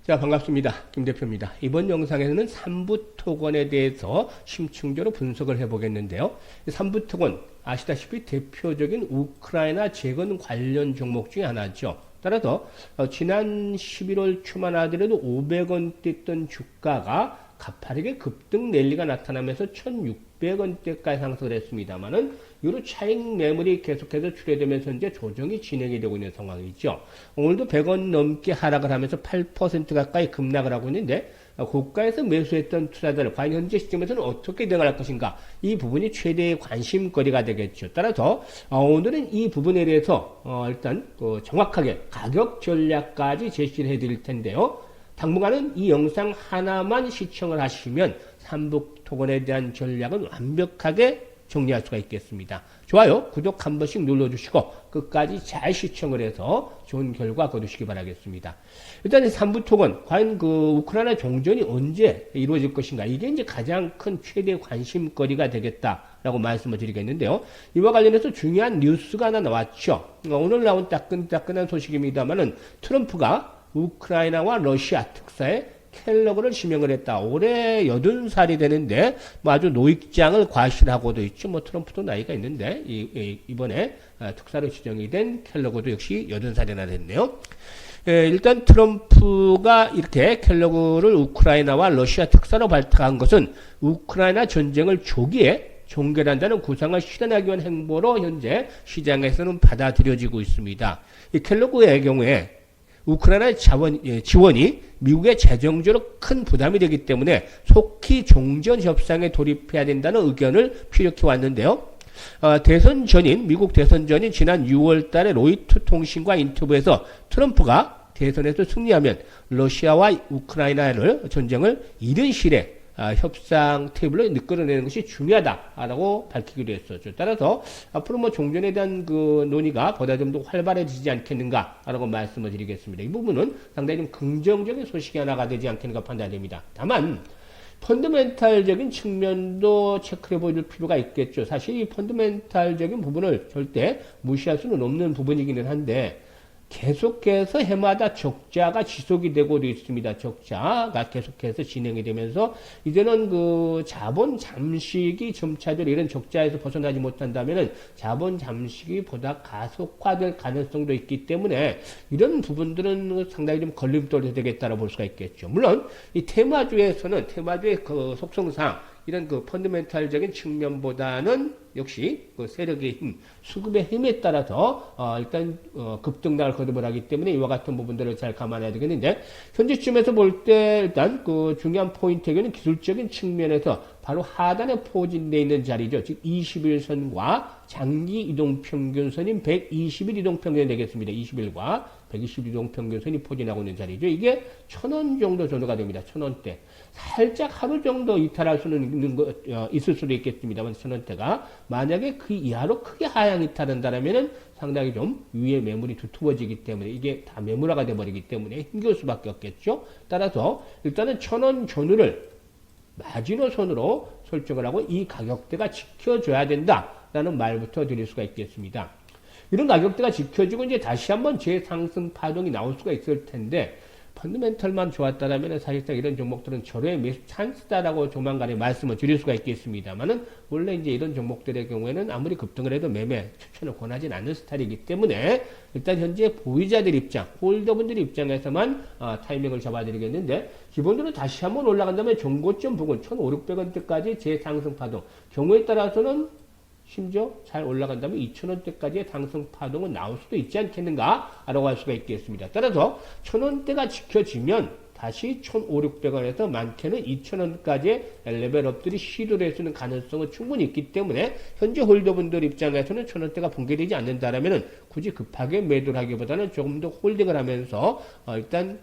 자, 반갑습니다. 김 대표입니다. 이번 영상에서는 삼부토건에 대해서 심층적으로 분석을 해보겠는데요. 삼부토건, 아시다시피 대표적인 우크라이나 재건 관련 종목 중에 하나죠. 따라서 지난 11월 초만 하더라도 500원대 있던 주가가 가파르게 급등 랠리가 나타나면서 1600원대까지 상승을 했습니다만은 이후로 차익 매물이 계속해서 출회되면서 현재 조정이 진행이 되고 있는 상황이죠. 오늘도 100원 넘게 하락을 하면서 8% 가까이 급락을 하고 있는데 고가에서 매수했던 투자자를 과연 현재 시점에서는 어떻게 대응할 것인가, 이 부분이 최대의 관심거리가 되겠죠. 따라서 오늘은 이 부분에 대해서 일단 정확하게 가격 전략까지 제시를 해드릴 텐데요. 당분간은 이 영상 하나만 시청을 하시면 삼부토건에 대한 전략은 완벽하게 정리할 수가 있겠습니다. 좋아요, 구독 한 번씩 눌러주시고 끝까지 잘 시청을 해서 좋은 결과 거두시기 바라겠습니다. 일단 삼부토건, 과연 우크라이나 종전이 언제 이루어질 것인가, 이게 이제 가장 큰 최대 관심거리가 되겠다라고 말씀을 드리겠는데요. 이와 관련해서 중요한 뉴스가 하나 나왔죠. 오늘 나온 따끈따끈한 소식입니다만은 트럼프가 우크라이나와 러시아 특사에 켈러그를 지명을 했다. 올해 80살이 되는데 아주 노익장을 과시하고도 있죠. 트럼프도 나이가 있는데 이번에 특사로 지정이 된 켈러그도 역시 80살이나 됐네요. 일단 트럼프가 이렇게 켈러그를 우크라이나와 러시아 특사로 발탁한 것은 우크라이나 전쟁을 조기에 종결한다는 구상을 실현하기 위한 행보로 현재 시장에서는 받아들여지고 있습니다. 이 켈러그의 경우에 우크라이나 지원이 미국의 재정적으로 큰 부담이 되기 때문에 속히 종전 협상에 돌입해야 된다는 의견을 피력해 왔는데요. 미국 대선 전인 지난 6월 달에 로이터 통신과 인터뷰에서 트럼프가 대선에서 승리하면 러시아와 우크라이나를 전쟁을 이른 시일에 협상 테이블로 이끌어내는 것이 중요하다라고 밝히기도 했었죠. 따라서 앞으로 종전에 대한 논의가 보다 좀 더 활발해지지 않겠는가라고 말씀을 드리겠습니다. 이 부분은 상당히 좀 긍정적인 소식이 하나가 되지 않겠는가 판단됩니다. 다만 펀더멘탈적인 측면도 체크해 볼 필요가 있겠죠. 사실 이 펀더멘탈적인 부분을 절대 무시할 수는 없는 부분이기는 한데 계속해서 해마다 적자가 지속이 되고도 있습니다. 적자가 계속해서 진행이 되면서 이제는 자본 잠식이 점차적으로 이런 적자에서 벗어나지 못한다면은 자본 잠식이 보다 가속화될 가능성도 있기 때문에 이런 부분들은 상당히 좀 걸림돌이 되겠다라고 볼 수가 있겠죠. 물론 이 테마주의 속성상 이런 펀더멘탈적인 측면보다는 역시 세력의 힘, 수급의 힘에 따라서 일단 급등락을 거듭을 하기 때문에 이와 같은 부분들을 잘 감안해야 되겠는데, 현재쯤에서 볼 때 일단 중요한 포인트는 기술적인 측면에서 바로 하단에 포진되어 있는 자리죠. 즉 21선과 장기 이동평균선인 120일 이동평균이 되겠습니다. 21과 120일 이동평균선이 포진하고 있는 자리죠. 이게 1000원 정도 전후가 됩니다. 1000원대. 살짝 하루 정도 이탈할 수는 있을 수도 있겠습니다만 1000원대가 만약에 그 이하로 크게 하향 이탈한다면은 상당히 좀 위에 매물이 두터워지기 때문에 이게 다 매물화가 돼버리기 때문에 힘겨울 수밖에 없겠죠. 따라서 일단은 1000원 전후를 마지노선으로 설정을 하고 이 가격대가 지켜줘야 된다라는 말부터 드릴 수가 있겠습니다. 이런 가격대가 지켜지고 이제 다시 한번 재상승 파동이 나올 수가 있을 텐데, 펀더멘털만 좋았다라면 사실상 이런 종목들은 절호의 매수 찬스다라고 조만간에 말씀을 드릴 수가 있겠습니다만은, 원래 이제 이런 종목들의 경우에는 아무리 급등을 해도 매매 추천을 권하진 않는 스타일이기 때문에 일단 현재 보유자들 입장, 홀더분들 입장에서만 타이밍을 잡아드리겠는데, 기본적으로 다시 한번 올라간다면 정고점 부근 1,500~600원대까지 재상승 파동, 경우에 따라서는 심지어 잘 올라간다면 2,000원대까지의 상승 파동은 나올 수도 있지 않겠는가 라고 할 수가 있겠습니다. 따라서 1,000원대가 지켜지면 다시 1,500~600원에서 많게는 2,000원까지의 레벨업들이 시도를 할 수 있는 가능성은 충분히 있기 때문에 현재 홀더분들 입장에서는 1,000원대가 붕괴되지 않는다라면 굳이 급하게 매도를 하기보다는 조금 더 홀딩을 하면서 일단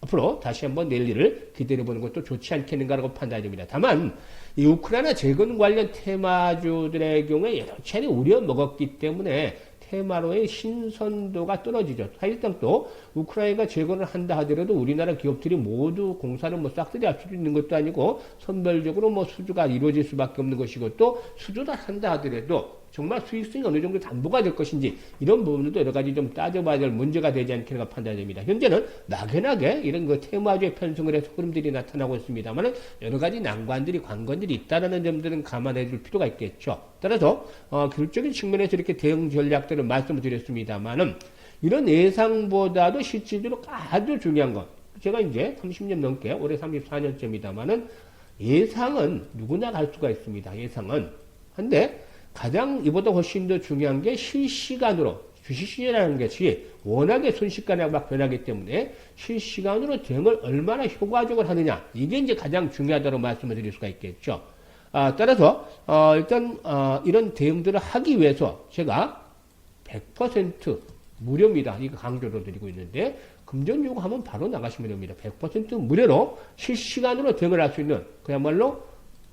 앞으로 다시 한번 랠리를 기다려보는 것도 좋지 않겠는가라고 판단됩니다. 다만 이 우크라이나 재건 관련 테마주들의 경우에 여러 차례 우려먹었기 때문에 테마로의 신선도가 떨어지죠. 사실상 또 우크라이나가 재건을 한다 하더라도 우리나라 기업들이 모두 공사를 싹쓸이 할 수 있는 것도 아니고 선별적으로 수주가 이루어질 수밖에 없는 것이고, 또 수주를 한다 하더라도 정말 수익성이 어느 정도 담보가 될 것인지 이런 부분들도 여러 가지 좀 따져봐야 될 문제가 되지 않겠는가 판단됩니다. 현재는 막연하게 이런 그 테마주의 편승을 해서 흐름들이 나타나고 있습니다만 여러 가지 난관들이 관건들이 있다는 점들은 감안해 줄 필요가 있겠죠. 따라서 기술적인 측면에서 이렇게 대응 전략들을 말씀을 드렸습니다만은 이런 예상보다도 실질적으로 아주 중요한 건 제가 이제 30년 넘게 올해 34년째입니다만은 예상은 누구나 갈 수가 있습니다. 예상은. 근데 가장 이보다 훨씬 더 중요한 게 실시간으로 주식시장이라는 것이 워낙에 순식간에 막 변하기 때문에 실시간으로 대응을 얼마나 효과적으로 하느냐 이게 이제 가장 중요하다고 말씀을 드릴 수가 있겠죠. 따라서 일단 이런 대응들을 하기 위해서 제가 100% 무료입니다. 이거 강조로 드리고 있는데 금전 요구하면 바로 나가시면 됩니다. 100% 무료로 실시간으로 대응을 할 수 있는 그야말로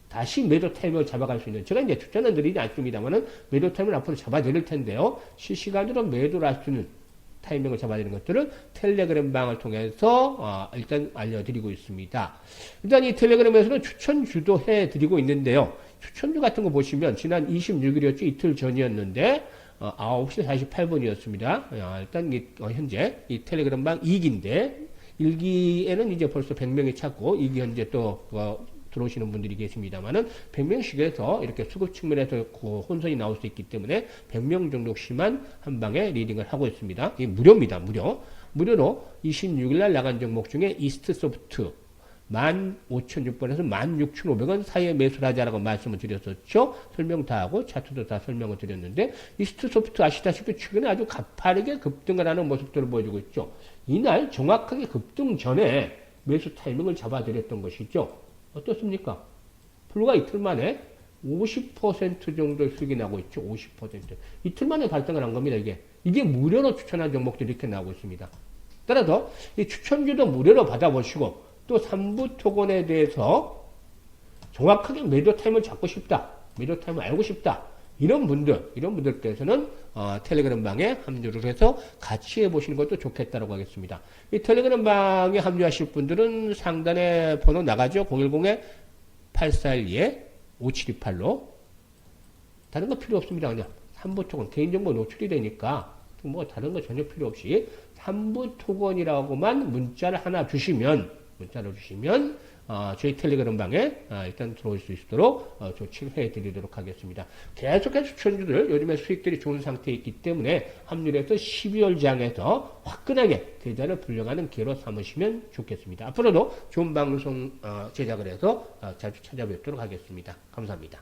다시 매도 타임을 잡아갈 수 있는 제가 이제 추천은 드리지 않습니다만은 매도 타임을 앞으로 잡아드릴 텐데요. 실시간으로 매도를 할 수 있는 타이밍을 잡아드리는 것들을 텔레그램 방을 통해서 일단 알려드리고 있습니다. 일단 이 텔레그램에서는 추천주도 해드리고 있는데요. 추천주 같은 거 보시면 지난 26일이었죠. 이틀 전이었는데 9시 48분이었습니다. 일단 현재 이 텔레그램 방 2기인데 1기에는 이제 벌써 100명이 찼고 2기 현재 또 들어오시는 분들이 계십니다만은 100명씩에서 이렇게 수급 측면에서 혼선이 나올 수 있기 때문에 100명 정도씩만 한 방에 리딩을 하고 있습니다. 이 무료입니다. 무료로 26일날 나간 종목 중에 이스트소프트 15,600원에서 16,500원 사이에 매수를 하자라고 말씀을 드렸었죠. 설명 다 하고 차트도 다 설명을 드렸는데 이스트소프트 아시다시피 최근에 아주 가파르게 급등을 하는 모습들을 보여주고 있죠. 이날 정확하게 급등 전에 매수 타이밍을 잡아드렸던 것이죠. 어떻습니까? 불과 이틀 만에 50% 정도 수익이 나고 있죠. 50%. 이틀 만에 발생을 한 겁니다. 이게 무료로 추천한 종목들이 이렇게 나오고 있습니다. 따라서 이 추천주도 무료로 받아보시고 또 3부 토건에 대해서 정확하게 매도 타임을 잡고 싶다. 매도 타임을 알고 싶다. 이런 분들께서는 텔레그램 방에 합류를 해서 같이 해보시는 것도 좋겠다고 하겠습니다. 이 텔레그램 방에 합류하실 분들은 상단에 번호 나가죠. 010-8412-5728로. 다른 거 필요 없습니다. 그냥 3부 토건 개인정보 노출이 되니까 뭐 다른 거 전혀 필요 없이 3부 토건이라고만 문자를 주시면 저희 텔레그램 방에 일단 들어올 수 있도록 조치를 해드리도록 하겠습니다. 계속해서 추천주들 요즘에 수익들이 좋은 상태에 있기 때문에 합류해서 12월 장에서 화끈하게 계좌를 불려가는 기회로 삼으시면 좋겠습니다. 앞으로도 좋은 방송 제작을 해서 자주 찾아뵙도록 하겠습니다. 감사합니다.